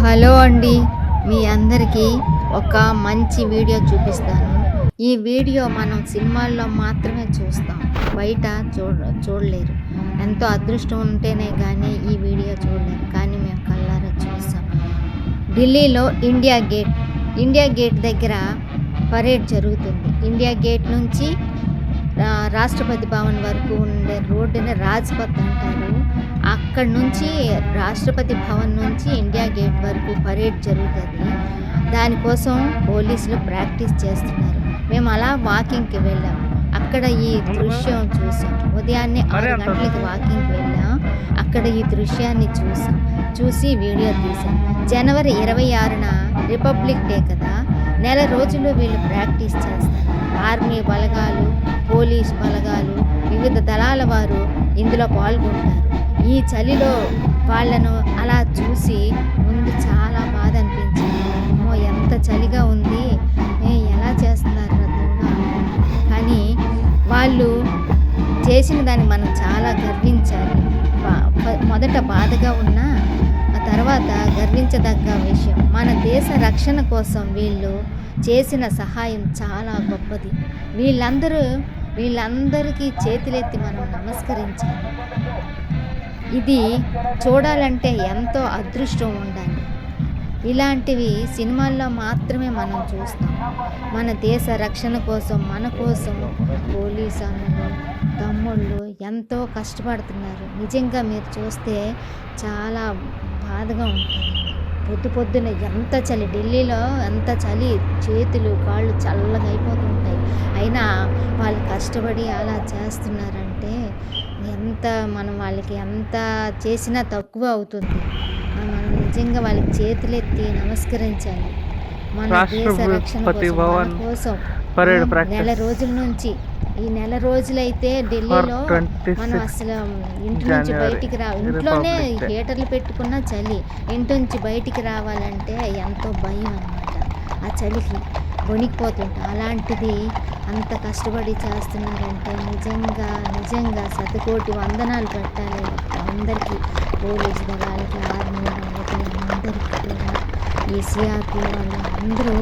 Hello అండి, మీ అందరికీ ఒక మంచి వీడియో చూపిస్తాను. ఈ వీడియో మనం సినిమాల్లో మాత్రమే చూస్తాం, బయట చూడలేరు. ఎంతో అదృష్టం ఉంటేనే కానీ ఈ వీడియో చూడలేరు, కానీ మేము కళ్ళారా చూసాం. ఢిల్లీలో ఇండియా గేట్ దగ్గర పరేడ్ జరుగుతుంది. ఇండియా గేట్ నుంచి రాష్ట్రపతి భవన్ వరకు ఉండే రోడ్డుని రాజ్పథ్ అంటారు. అక్కడి నుంచి రాష్ట్రపతి భవన్ నుంచి ఇండియా గేట్ వరకు పరేడ్ జరుగుతుంది. దానికోసం పోలీసులు ప్రాక్టీస్ చేస్తున్నారు. మేము అలా వాకింగ్కి వెళ్ళాం. అక్కడ ఈ దృశ్యం చూసాం. ఉదయాన్నే 6 గంటలకి వాకింగ్కి వెళ్ళాం. అక్కడ ఈ దృశ్యాన్ని చూసి వీడియో తీసాం. జనవరి 26న రిపబ్లిక్ డే కదా, నెల రోజులు వీళ్ళు ప్రాక్టీస్ చేస్తారు. ఆర్మీ బలగాలు, పోలీస్ బలగాలు, వివిధ దళాల వారు ఇందులో పాల్గొంటారు. ఈ చలిలో వాళ్ళను అలా చూసి ముందు చాలా బాధ అనిపించింది. అమ్మో, ఎంత చలిగా ఉంది, ఎలా చేస్తున్నారు కానీ వాళ్ళు చేసిన దాన్ని మనం చాలా గర్వించాలి. మొదట బాధగా ఉన్నా ఆ తర్వాత గర్వించదగ్గ విషయం. మన దేశ రక్షణ కోసం వీళ్ళు చేసిన సహాయం చాలా గొప్పది. వీళ్ళందరికీ చేతులెత్తి మనం నమస్కరించాలి. ఇది చూడాలంటే ఎంతో అదృష్టం ఉండాలి. ఇలాంటివి సినిమాల్లో మాత్రమే మనం చూస్తాం. మన దేశ రక్షణ కోసం, మన కోసం పోలీసు అన్నలు, తమ్ముళ్ళు ఎంతో కష్టపడుతున్నారు. నిజంగా మీరు చూస్తే చాలా బాధగా ఉంటుంది. పొద్దున ఎంత చలి, ఢిల్లీలో ఎంత చలి, చేతులు కాళ్ళు చల్లగా అయిపోతుంటాయి. అయినా వాళ్ళు కష్టపడి అలా చేస్తున్నారంటే మనం వాళ్ళకి ఎంత చేసినా తక్కువ అవుతుంది. మనం నిజంగా వాళ్ళకి చేతులెత్తి నమస్కరించాలి. మన దేశ రక్షణ కోసం నెల రోజుల నుంచి, ఈ నెల రోజులైతే ఢిల్లీలో మనం అసలు ఇంటి నుంచి బయటికి ఇంట్లోనే హీటర్లు పెట్టుకున్న చలి, ఇంటి నుంచి బయటికి రావాలంటే ఎంతో భయం అన్నమాట. ఆ చలికి వణికిపోతుంటాం. అలాంటిది అంత కష్టపడి చేస్తున్నారంటే నిజంగా శతకోటి వందనాలు పెట్టాలి అందరికీ, పోలీసు దళాలకి, ఆర్మీ వాళ్ళకి, అందరికీ కూడా. ఈ సిఆర్పీ వాళ్ళు అందరూ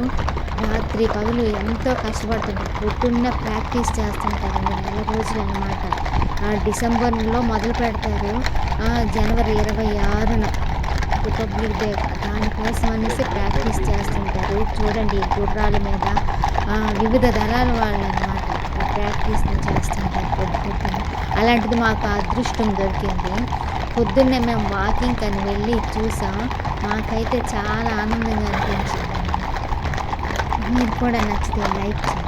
రాత్రి పగలు ఎంతో కష్టపడుతుంటారు. పొద్దున్న ప్రాక్టీస్ చేస్తుంటారు. నెల రోజులు అన్నమాట. డిసెంబర్లో మొదలు పెడతారు. జనవరి 26న రిపబ్లిక్ డే, దానికోసం అనేసి ప్రాక్టీస్ చేస్తుంటారు. చూడండి, గుర్రాల మీద వివిధ దళాల వాళ్ళు అన్నమాట ప్రాక్టీస్ చేస్తుంటారు పొద్దున్న. అలాంటిది మాకు అదృష్టం దొరికింది. పొద్దున్నే మేము వాకింగ్ అని వెళ్ళి చూసాం. మాకైతే చాలా ఆనందంగా అనిపించింది. మీరు కూడా నచ్చితే లైక్ చేయండి.